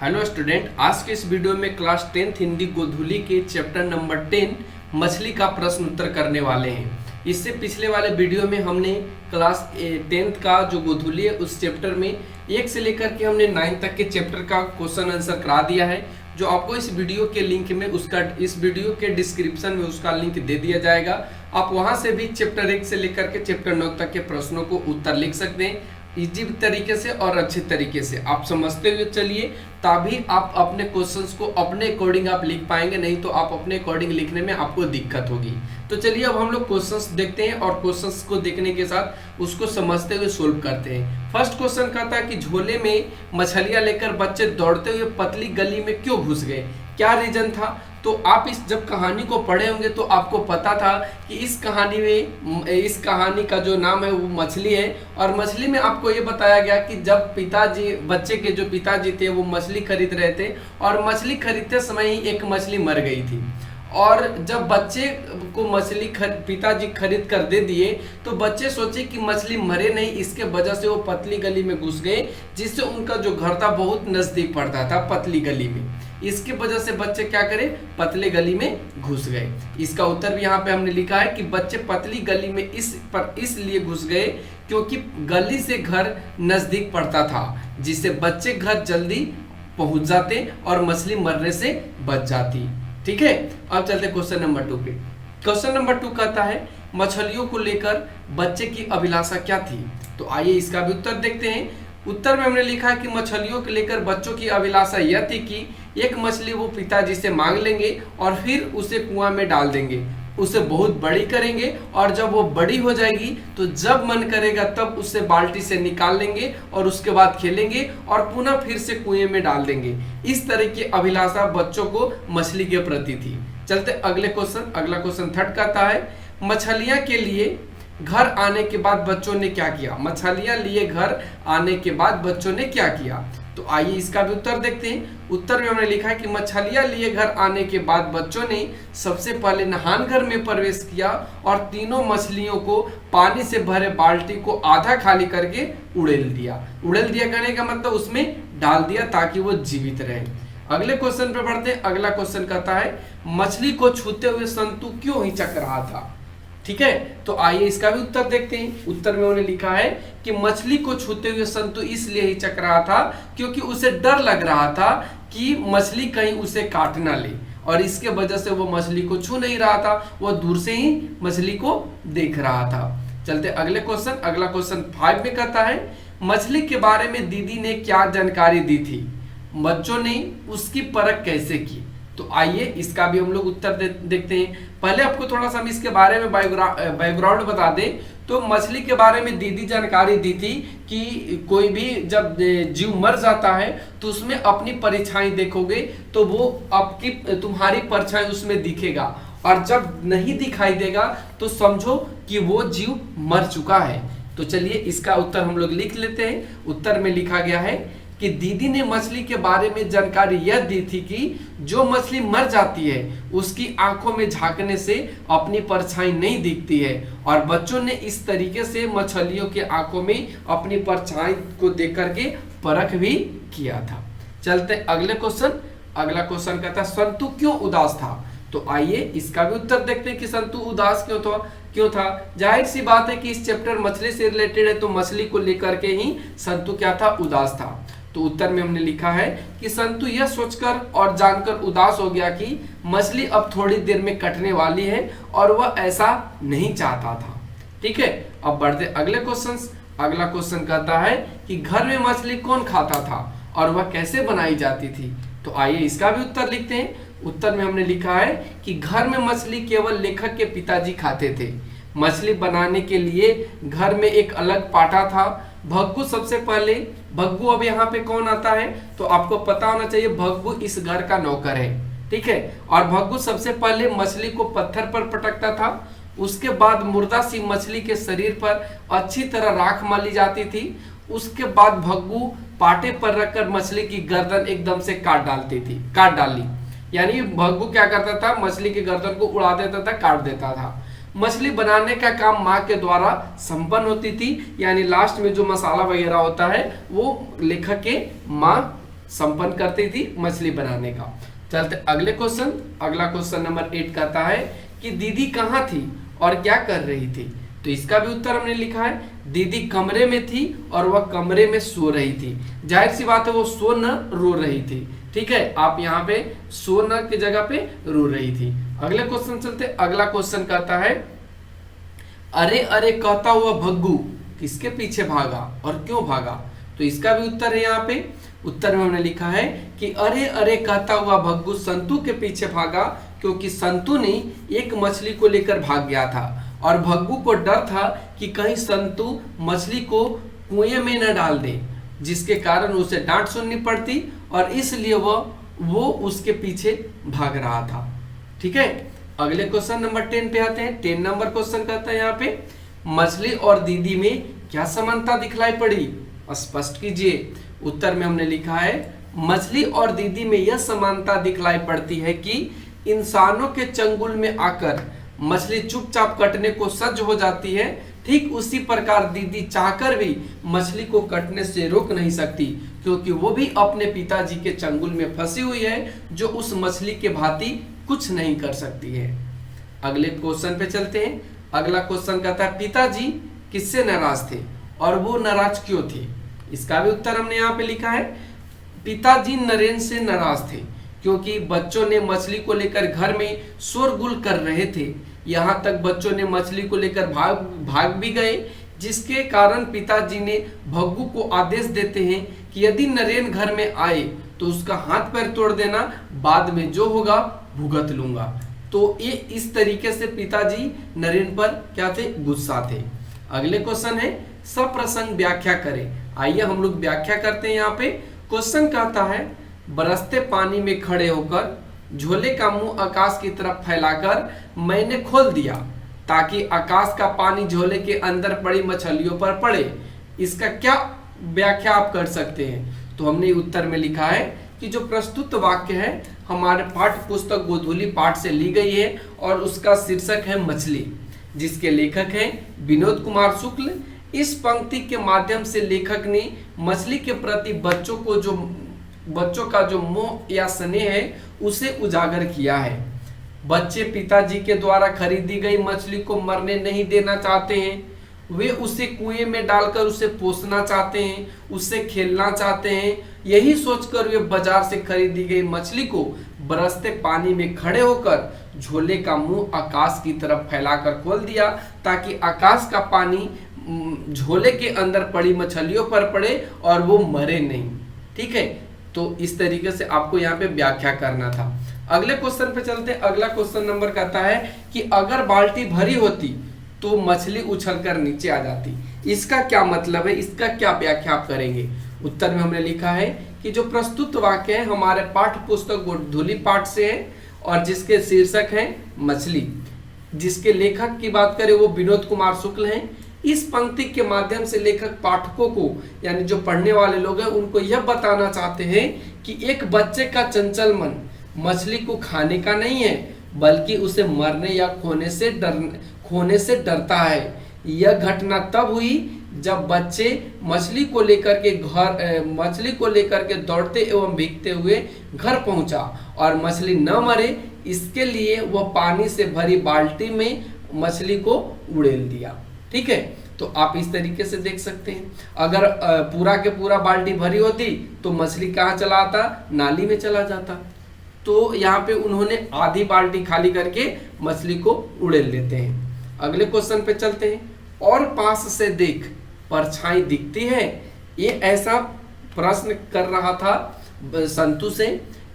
Hello student, आज के इस वीडियो में क्लास 10th हिंदी गोधुली के चैप्टर नंबर 10 मछली का प्रश्न उत्तर करने वाले हैं। इससे पिछले वाले वीडियो में हमने क्लास 10th का जो गोधुली है उस चैप्टर में 1 से लेकर के हमने 9 तक के चैप्टर का क्वेश्चन आंसर करा दिया है, जो आपको इस वीडियो के लिंक में इस वीडियो के डिस्क्रिप्शन में उसका लिंक दे दिया जाएगा। आप वहां से भी चैप्टर 1 से लेकर के चैप्टर 9 तक के प्रश्नों को उत्तर लिख सकते हैं इजी तरीके से और अच्छे तरीके से आप समझते हुए चलिए, तभी आप अपने क्वेश्चंस को अपने अकॉर्डिंग आप लिख पाएंगे, नहीं तो आप अपने अकॉर्डिंग लिखने में आपको दिक्कत होगी। तो चलिए अब हम लोग क्वेश्चंस देखते हैं और क्वेश्चंस को देखने के साथ उसको समझते हुए सोल्व करते हैं। फर्स्ट क्वेश्चन कहता है कि झोले में मछलियां लेकर बच्चे दौड़ते हुए पतली गली में क्यों घुस गए, क्या रीजन था। तो आप जब कहानी को पढ़े होंगे तो आपको पता था कि इस कहानी का जो नाम है वो मछली है, और मछली में आपको ये बताया गया कि जब बच्चे के जो पिताजी थे वो मछली खरीद रहे थे, और मछली खरीदते समय ही एक मछली मर गई थी, और जब बच्चे को मछली पिताजी खरीद कर दे दिए तो बच्चे सोचे कि मछली मरे नहीं, इसके वजह से वो पतली गली में घुस गए, जिससे उनका जो घर था बहुत नजदीक पड़ता था पतली गली में। इसकी वजह से बच्चे क्या करें, पतले गली में घुस गए। इसका उत्तर भी यहाँ पे हमने लिखा है कि बच्चे पतली गली में इसलिए घुस गए क्योंकि गली से घर नजदीक पड़ता था, जिससे बच्चे घर जल्दी पहुंच जाते और मछली मरने से बच जाती। ठीक है, अब चलते क्वेश्चन नंबर 2 पे। क्वेश्चन नंबर 2 कहता है मछलियों को लेकर बच्चे की अभिलाषा क्या थी। तो आइए इसका भी उत्तर देखते हैं। उत्तर में हमने लिखा है कि मछलियों को लेकर बच्चों की अभिलाषा यह थी कि एक मछली वो पिताजी से मांग लेंगे और फिर उसे कुआं में डाल देंगे, उसे बहुत बड़ी करेंगे, और जब वो बड़ी हो जाएगी तो जब मन करेगा तब उसे बाल्टी से निकाल लेंगे और उसके बाद खेलेंगे और पुनः फिर से कुएं में डाल देंगे। इस तरह की अभिलाषा बच्चों को मछली के प्रति थी। चलते अगला क्वेश्चन थर्ड कहता है मछलियां के लिए घर आने के बाद बच्चों ने क्या किया। मछलियां लिए घर आने के बाद बच्चों ने क्या किया। तो आइए इसका भी उत्तर देखते हैं। उत्तर में हमने लिखा है कि मछलियां लिए घर आने के बाद बच्चों ने सबसे पहले नहान घर में प्रवेश किया और तीनों मछलियों को पानी से भरे बाल्टी को आधा खाली करके उड़ेल दिया। कहने का मतलब उसमें डाल दिया ताकि वो जीवित रहे। अगले क्वेश्चन पे बढ़ते हैं। अगला क्वेश्चन कहता है मछली को छूते हुए संतु क्यों हिचक रहा था। ठीक है, तो आइए इसका भी उत्तर देखते हैं। उत्तर में उन्होंने लिखा है कि मछली को छूते हुए संतु इसलिए हिचक रहा था क्योंकि उसे डर लग रहा था कि मछली कहीं उसे काट ना ले, और इसके वजह से वो मछली को छू नहीं रहा था, वो दूर से ही मछली को देख रहा था। चलते अगला क्वेश्चन 5 में कहता है मछली के बारे में दीदी ने क्या जानकारी दी थी, बच्चों ने उसकी परख कैसे की। तो आइए इसका भी हम लोग उत्तर देखते हैं। पहले आपको थोड़ा सा हम इसके बारे में बैकग्राउंड बता दें तो मछली के बारे में दीदी जानकारी दी थी कि कोई भी जब जीव मर जाता है तो उसमें अपनी परछाई देखोगे तो वो तुम्हारी परछाई उसमें दिखेगा, और जब नहीं दिखाई देगा तो समझो कि वो जीव मर चुका है। तो चलिए इसका उत्तर हम लोग लिख लेते हैं। उत्तर में लिखा गया है कि दीदी ने मछली के बारे में जानकारी यह दी थी कि जो मछली मर जाती है उसकी आंखों में झांकने से अपनी परछाई नहीं दिखती है, और बच्चों ने इस तरीके से मछलियों के आंखों में अपनी परछाई को देख करके परख भी किया था। चलते अगला क्वेश्चन कहता है संतु क्यों उदास था। तो आइए इसका भी उत्तर देखते हैं कि संतु उदास क्यों था। जाहिर सी बात है कि इस चैप्टर मछली से रिलेटेड है, तो मछली को लेकर के ही संतु क्या था, उदास था। तो उत्तर में हमने लिखा है कि संतु यह सोचकर और जानकर उदास हो गया कि मछली अब थोड़ी देर में कटने वाली है और वह ऐसा नहीं चाहता था। ठीक है, अब बढ़ते अगला क्वेश्चन कहता है कि घर में मछली कौन खाता था और वह कैसे बनाई जाती थी। तो आइए इसका भी उत्तर लिखते हैं। उत्तर में हमने लिखा है कि घर में मछली केवल लेखक के पिताजी खाते थे। मछली बनाने के लिए घर में एक अलग पाटा था। भग्गू अब यहाँ पे कौन आता है तो आपको पता होना चाहिए, भग्गू इस घर का नौकर है। ठीक है, और भग्गू सबसे पहले मछली को पत्थर पर पटकता था, उसके बाद मुर्दा सी मछली के शरीर पर अच्छी तरह राख मली जाती थी। उसके बाद भग्गू पाटे पर रखकर मछली की गर्दन एकदम से काट डाली। यानी भग्गू क्या करता था, मछली की गर्दन को उड़ा देता था, काट देता था। मछली बनाने का काम माँ के द्वारा संपन्न होती थी, यानी लास्ट में जो मसाला वगैरह होता है वो लेखक के माँ संपन्न करती थी मछली बनाने का। चलते अगले क्वेश्चन। अगला क्वेश्चन नंबर 8 कहता है कि दीदी कहाँ थी और क्या कर रही थी। तो इसका भी उत्तर हमने लिखा है, दीदी कमरे में थी और वह कमरे में सो रही थी। जाहिर सी बात है वो सो न रो रही थी। ठीक है, आप यहाँ पे सो न की जगह पे रो रही थी। अगले क्वेश्चन चलते। अगला क्वेश्चन कहता है अरे अरे कहता हुआ भग्गू किसके पीछे भागा और क्यों भागा। तो इसका भी उत्तर है यहाँ पे। उत्तर में हमने लिखा है कि अरे अरे कहता हुआ भग्गू संतू के पीछे भागा, क्योंकि संतू ने एक मछली को लेकर भाग गया था और भग्गू को डर था कि कहीं संतू मछली को कुएं में न डाल दे, जिसके कारण उसे डांट सुननी पड़ती और इसलिए वो उसके पीछे भाग रहा था। ठीक है, अगले क्वेश्चन नंबर 10 पे आते हैं। 10 नंबर क्वेश्चन कहता है यहाँ पे मछली और दीदी में क्या समानता दिखलाई पड़ी, स्पष्ट कीजिए। उत्तर में हमने लिखा है मछली और दीदी में यह समानता दिखलाई पड़ती है कि इंसानों के चंगुल में आकर मछली चुपचाप कटने को सज्ज हो जाती है, ठीक उसी प्रकार दीदी चाहकर भी मछली को कटने से रोक नहीं सकती, क्योंकि वो भी अपने पिताजी के चंगुल में फंसी हुई है, जो उस मछली के भांति कुछ नहीं कर सकती है। अगले क्वेश्चन पे चलते हैं। अगला क्वेश्चन कहता है पिताजी किससे नाराज थे और वो नाराज क्यों थे। इसका भी उत्तर हमने यहाँ पे लिखा है पिताजी नरेन से नाराज थे, क्योंकि बच्चों ने मछली को लेकर घर में शोरगुल कर रहे थे। यहाँ तक बच्चों ने मछली को लेकर भाग भी गए, जिसके कारण पिताजी ने भग्गू को आदेश देते हैं कि यदि नरेन घर में आए तो उसका हाथ पैर तोड़ देना, बाद में जो होगा भुगत लूंगा। तो ये इस तरीके से पिताजी नरेन पर क्या थे, गुस्सा थे। अगले क्वेश्चन है सप्रसंग व्याख्या करें। आइए हम लोग व्याख्या करते हैं। यहाँ पे क्वेश्चन कहता है बरसते पानी में खड़े होकर झोले का मुंह आकाश की तरफ फैलाकर मैंने खोल दिया ताकि आकाश का पानी झोले के अंदर पड़ी मछलियों पर पड़े। इसका क्या व्याख्या आप कर सकते हैं। तो हमने उत्तर में लिखा है कि जो प्रस्तुत वाक्य है हमारे पाठ्य पुस्तक गोधूली पाठ से ली गई है और उसका शीर्षक है मछली, जिसके लेखक हैं विनोद कुमार शुक्ल। इस पंक्ति के माध्यम से लेखक ने मछली के प्रति बच्चों का जो मोह या स्नेह है उसे उजागर किया है। बच्चे पिताजी के द्वारा खरीदी गई मछली को मरने नहीं देना चाहते हैं, वे उसे कुएं में डालकर उसे पोसना चाहते हैं, उससे खेलना चाहते हैं। यही सोचकर वे बाजार से खरीदी गई मछली को बरसते पानी में खड़े होकर झोले का मुंह आकाश की तरफ फैलाकर खोल दिया ताकि आकाश का पानी झोले के अंदर पड़ी मछलियों पर पड़े और वो मरे नहीं। ठीक है, तो इस तरीके से आपको यहाँ पे व्याख्या करना था। अगले क्वेश्चन पे चलते हैं। अगला क्वेश्चन नंबर कहता है कि अगर बाल्टी भरी होती तो मछली उछलकर नीचे आ जाती। इसका क्या मतलब है, इसका क्या व्याख्या आप करेंगे। उत्तर में हमने लिखा है कि जो प्रस्तुत वाक्य है हमारे पाठ्य पुस्तक गोधूली पाठ से है और जिसके शीर्षक है मछली, जिसके लेखक की बात करें वो विनोद कुमार शुक्ल हैं। इस पंक्ति के माध्यम से लेखक पाठकों को यानी जो पढ़ने वाले लोग हैं उनको यह बताना चाहते हैं कि एक बच्चे का चंचल मन मछली को खाने का नहीं है, बल्कि उसे मरने या खोने से डरता है। यह घटना तब हुई जब बच्चे मछली को लेकर के दौड़ते एवं भीगते हुए घर पहुंचा और मछली न मरे इसके लिए वह पानी से भरी बाल्टी में मछली को उड़ेल दिया। ठीक है, तो आप इस तरीके से देख सकते हैं। अगर पूरा के पूरा बाल्टी भरी होती तो मछली कहाँ चला आता, नाली में चला जाता। तो यहाँ पे उन्होंने आधी बाल्टी खाली करके मछली को उड़ेल देते हैं। अगले क्वेश्चन पे चलते हैं। और पास से देख परछाई दिखती है। ये ऐसा प्रश्न कर रहा था संतू से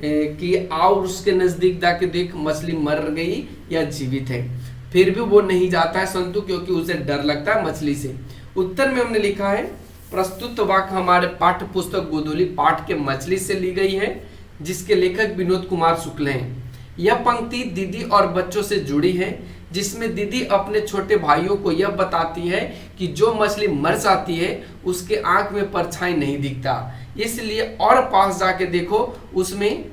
कि आओ उसके नजदीक जाके देख मछली मर गई या जीवित है। फिर भी वो नहीं जाता है संतू, क्योंकि उसे डर लगता है मछली से। उत्तर में हमने लिखा है प्रस्तुत वाक्य हमारे पाठ्य पुस्तक गोधूली पाठ के मछली से ली गई है, जिसके लेखक विनोद कुमार शुक्ल हैं। यह पंक्ति दीदी और बच्चों से जुड़ी है, जिसमें दीदी अपने छोटे भाइयों को यह बताती है कि जो मछली मर जाती है उसके आंख में परछाई नहीं दिखता, इसलिए और पास जाके देखो उसमें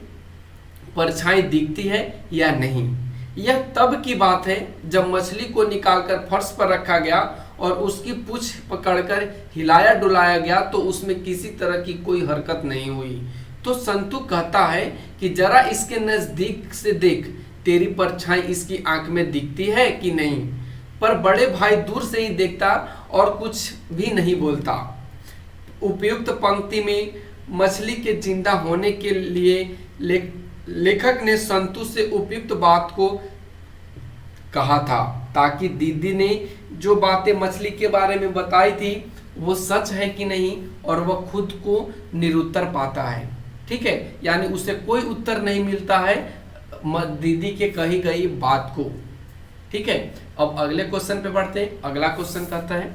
परछाई दिखती है या नहीं। यह तब की बात है जब मछली को निकालकर फर्श पर रखा गया और उसकी पूंछ पकड़कर हिलाया डुलाया गया तो उसमें किसी तरह की कोई हरकत नहीं हुई। तो संतु कहता है कि जरा इसके नजदीक से देख, तेरी परछाई इसकी आंख में दिखती है कि नहीं। पर बड़े भाई दूर से ही देखता और कुछ भी नहीं बोलता। उपयुक्त पंक्ति में मछली के जिंदा होने के लिए लेखक ने संतु से उपयुक्त बात को कहा था, ताकि दीदी ने जो बातें मछली के बारे में बताई थी वो सच है कि नहीं, और वह खुद को निरुत्तर पाता है। ठीक है, यानी उसे कोई उत्तर नहीं मिलता है दीदी के कही गई बात को। ठीक है, अब अगले क्वेश्चन पे बढ़ते हैं। अगला क्वेश्चन कहता है,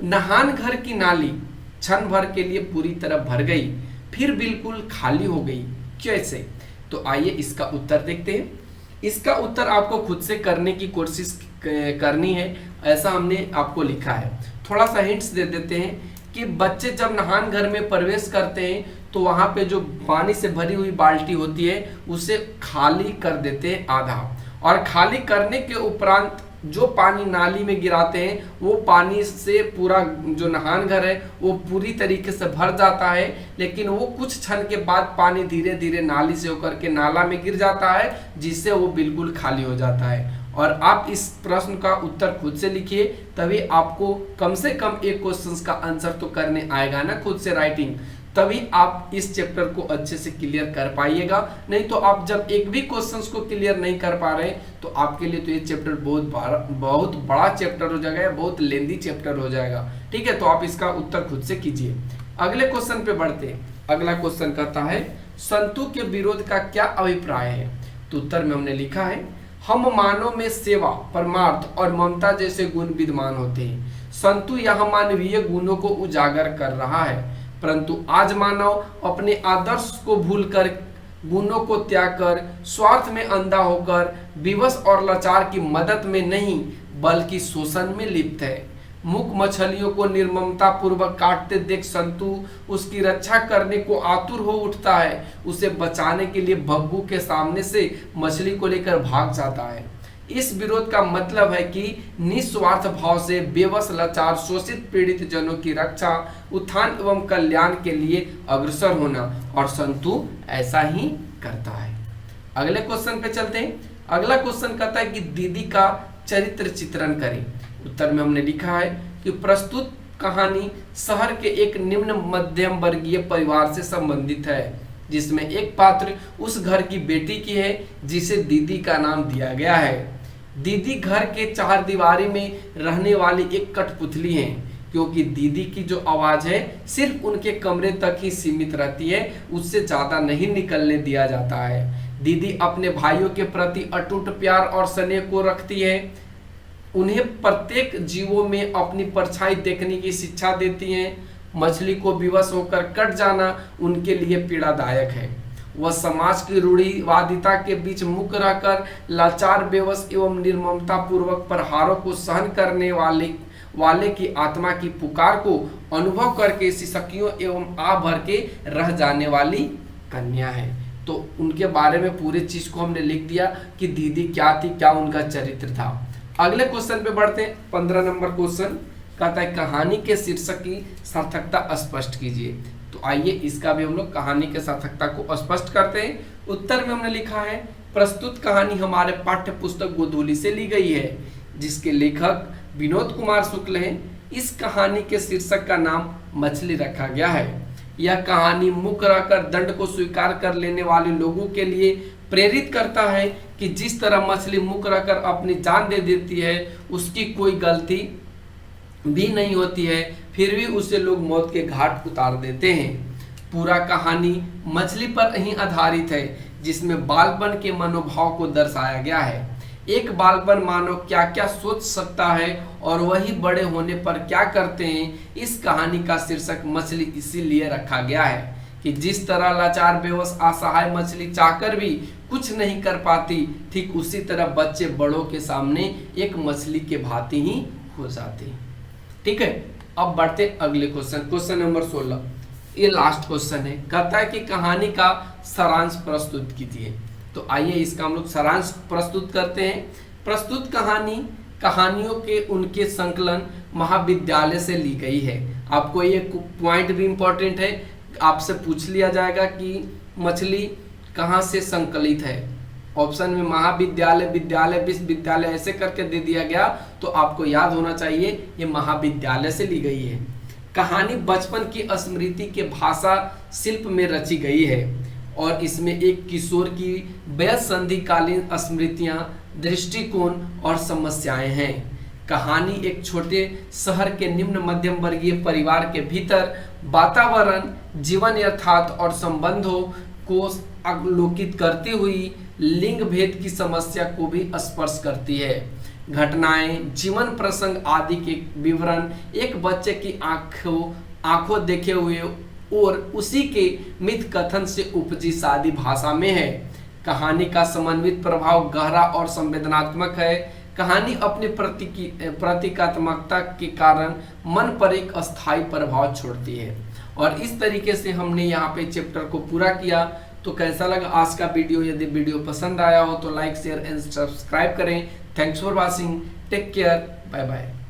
नहान घर की नाली क्षण भर के लिए पूरी तरह भर गई, फिर बिल्कुल खाली हो गई, कैसे? तो आइए इसका उत्तर देखते हैं। इसका उत्तर आपको खुद से करने की कोशिश करनी है, ऐसा हमने आपको लिखा है। थोड़ा सा हिंट्स दे देते हैं कि बच्चे जब नहान घर में प्रवेश करते हैं तो वहाँ पे जो पानी से भरी हुई बाल्टी होती है उसे खाली कर देते हैं आधा, और खाली करने के उपरांत जो पानी नाली में गिराते हैं वो पानी से पूरा जो नहान घर है वो पूरी तरीके से भर जाता है, लेकिन वो कुछ क्षण के बाद पानी धीरे धीरे नाली से होकर के नाला में गिर जाता है, जिससे वो बिल्कुल खाली हो जाता है। और आप इस प्रश्न का उत्तर खुद से लिखिए, तभी आपको कम से कम एक क्वेश्चन का आंसर तो करने आएगा ना खुद से राइटिंग, तभी आप इस चैप्टर को अच्छे से क्लियर कर पाइएगा। नहीं तो आप जब एक भी क्वेश्चंस को क्लियर नहीं कर पा रहे तो आपके लिए तो ये चैप्टर बहुत बड़ा चैप्टर हो जाएगा, बहुत लेंदी चैप्टर हो जाएगा। ठीक है, तो आप इसका उत्तर खुद से कीजिए। अगले क्वेश्चन पे बढ़ते हैं। अगला क्वेश्चन कहता है, संतु के विरोध का क्या अभिप्राय है? तो उत्तर में हमने लिखा है, हम मानव में सेवा, परमार्थ और ममता जैसे गुण विद्यमान होते हैं। संतु यहाँ मानवीय गुणों को उजागर कर रहा है, परंतु आज मानव अपने आदर्श को भूलकर, गुणों को त्याग कर, स्वार्थ में अंधा होकर विवश और लाचार की मदद में नहीं बल्कि शोषण में लिप्त है। मूक मछलियों को निर्ममता पूर्वक काटते देख संतु उसकी रक्षा करने को आतुर हो उठता है। उसे बचाने के लिए भब्बू के सामने से मछली को लेकर भाग जाता है। इस विरोध का मतलब है कि निस्वार्थ भाव से बेबस, लाचार, शोषित, पीड़ित जनों की रक्षा, उत्थान एवं कल्याण के लिए अग्रसर होना, और संतु ऐसा ही करता है। अगले क्वेश्चन पे चलते हैं। अगला क्वेश्चन कहता है कि दीदी का चरित्र चित्रण करें। उत्तर में हमने लिखा है कि प्रस्तुत कहानी शहर के एक निम्न मध्यम वर्गीय परिवार से संबंधित है, जिसमें एक पात्र उस घर की बेटी की है जिसे दीदी का नाम दिया गया है। दीदी घर के चार दीवारी में रहने वाली एक कठपुतली है, क्योंकि दीदी की जो आवाज है सिर्फ उनके कमरे तक ही सीमित रहती है, उससे ज्यादा नहीं निकलने दिया जाता है। दीदी अपने भाइयों के प्रति अटूट प्यार और स्नेह को रखती है, उन्हें प्रत्येक जीवों में अपनी परछाई देखने की शिक्षा देती हैं। मछली को विवश होकर कट जाना उनके लिए पीड़ादायक है। वह समाज की रूढ़िवादिता के बीच मुक्त रहकर लाचार, बेवश एवं निर्ममता पूर्वक प्रहारों को सहन करने वाले की आत्मा की पुकार को अनुभव करके सिसकियों एवं आ भर के रह जाने वाली कन्या है। तो उनके बारे में पूरी चीज को हमने लिख दिया कि दीदी क्या थी, क्या उनका चरित्र था। अगले क्वेश्चन पे बढ़ते हैं। 15 नंबर क्वेश्चन कहता है, कहानी के शीर्षक की सार्थकता स्पष्ट कीजिए। तो आइए इसका भी हम लोग कहानी के सार्थकता को स्पष्ट करते हैं। उत्तर में हमने लिखा है, प्रस्तुत कहानी हमारे पाठ्य पुस्तक गोधूली से ली गई है, जिसके लेखक विनोद कुमार शुक्ल हैं। इस कहानी के शीर्षक का नाम मछली रखा गया है। यह कहानी मुक्त रहकर दंड को स्वीकार कर लेने वाले लोगों के लिए प्रेरित करता है कि जिस तरह मछली मुक्त रहकर अपनी जान दे देती है, उसकी कोई गलती भी नहीं होती है, फिर भी उसे लोग मौत के घाट उतार देते हैं। पूरा कहानी मछली पर ही आधारित है, जिसमें बालपन के मनोभाव को दर्शाया गया है। एक बालपन मानव क्या क्या सोच सकता है और वही बड़े होने पर क्या करते हैं। इस कहानी का शीर्षक मछली इसीलिए रखा गया है कि जिस तरह लाचार, बेवश, असहाय मछली चाहकर भी कुछ नहीं कर पाती, ठीक उसी तरह बच्चे बड़ों के सामने एक मछली के भांति ही हो जाते हैं। ठीक है, अब बढ़ते अगले क्वेश्चन नंबर 16। ये लास्ट क्वेश्चन है। कहता है कि कहानी का सारांश प्रस्तुत कीजिए। तो आइए इसका हम लोग सारांश प्रस्तुत करते हैं। प्रस्तुत कहानियों के उनके संकलन महाविद्यालय से ली गई है। आपको ये पॉइंट भी इंपॉर्टेंट है, आपसे पूछ लिया जाएगा कि मछली कहाँ से संकलित है। ऑप्शन में महाविद्यालय, विद्यालय, विश्वविद्यालय ऐसे करके दे दिया गया, तो आपको याद होना चाहिए ये महाविद्यालय से ली गई है। कहानी बचपन की स्मृति के भाषा शिल्प में रची गई है और इसमें एक किशोर की वयस्क संधिकालीन स्मृतियां, दृष्टिकोण और समस्याएं हैं। कहानी एक छोटे शहर के निम्न मध्यम वर्गीय परिवार के भीतर वातावरण, जीवन यथार्थ और संबंधों को अवलोकित करती हुई लिंग भेद की समस्या को भी स्पर्श करती है। घटनाएं, जीवन प्रसंग आदि के विवरण एक बच्चे की आंखों देखे हुए और उसी के मिथ कथन से उपजी सादी भाषा में है। कहानी का समन्वित प्रभाव गहरा और संवेदनात्मक है। कहानी अपनी प्रतीकात्मकता के कारण मन पर एक अस्थायी प्रभाव छोड़ती है। और इस तरीके से हमने यहाँ पे चैप्टर को पूरा किया। तो कैसा लगा आज का वीडियो? यदि वीडियो पसंद आया हो तो लाइक, शेयर एंड सब्सक्राइब करें। Thanks for watching, take care, bye bye.